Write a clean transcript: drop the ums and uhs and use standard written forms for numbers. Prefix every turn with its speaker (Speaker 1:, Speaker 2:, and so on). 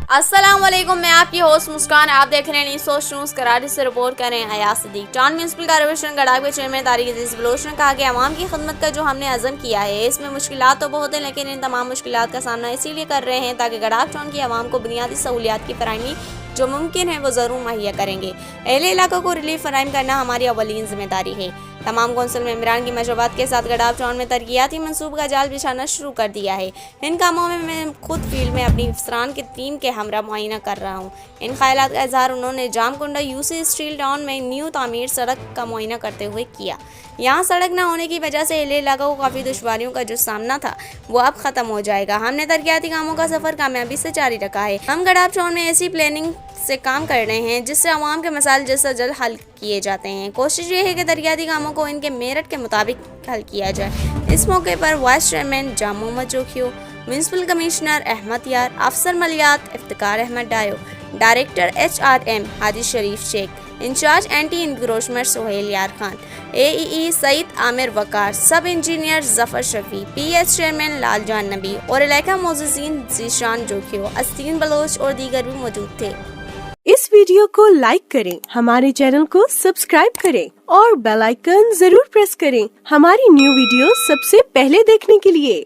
Speaker 1: अस्सलाम वालेकुम, मैं आपकी होस्ट मुस्कान। आप देख रहे हैं न्यूज़ न्यूज़ कराची से रिपोर्ट कर रहे हैं Ayaz Siddiq. Town municipal corporation Gadakh के चेयरमैन तारिक अजीज बलोच ने कहा कि आवाम की खिदमत का जो हमने अज़म किया है इसमें मुश्किलात तो बहुत हैं, लेकिन इन तमाम मुश्किलात का सामना इसीलिए कर रहे हैं ताकि गडाख टाउन की आवाम को बुनियादी सहूलियात की फराहमी जो मुमकिन है वो ज़रूर मुहैया करेंगे। अहले इलाकों को रिलीफ फराहम करना हमारी अवलीन जिम्मेदारी है। तमाम कौंसिल मेंबरान की मशवरात के साथ गडाख टाउन में तरक्याती मनसूब का जाल बिछाना शुरू कर दिया है। इन कामों में मैं खुद फील्ड में अपनी अफसरान की टीम के हमरा मुआयना कर रहा हूँ। इन ख्यालात का इजहार उन्होंने जामकुंडा यूसी स्टील टाउन में न्यू तामीर सड़क का मुआयना करते हुए किया। यहाँ सड़क न होने की वजह से अहले इलाकों को काफ़ी दुश्वारियों का जो सामना था वो अब ख़त्म हो जाएगा। हमने तरक्याती कामों का सफ़र कामयाबी से जारी रखा है। हम गडाख टाउन में ऐसी प्लानिंग से काम कर रहे हैं जिससे आवाम के मसाइल जल्द से जल्द हल किए जाते हैं। कोशिश ये है कि तरक्याती कामों को इनके मेरिट के मुताबिक हल किया जाए। इस मौके पर vice chairman Jam Mohammad Jokhio, municipal commissioner Ahmed Yar, अफसर मलियात Iftikhar Ahmed Dayo, director HRM Haji Sharif Shaikh, in charge anti encroachment Suhail Yar Khan, AEE Saeed Aamir Waqar, sub engineer Zafar Shafi, PS chairman Laljan Nabi और इलाका मोज़ीज़ीन जीशान जोखियो, अस्तीन बलोच और दीगर भी मौजूद थे।
Speaker 2: इस वीडियो को लाइक करें, हमारे चैनल को सब्सक्राइब करें और बेल आइकन जरूर प्रेस करें हमारी न्यू वीडियो सबसे पहले देखने के लिए।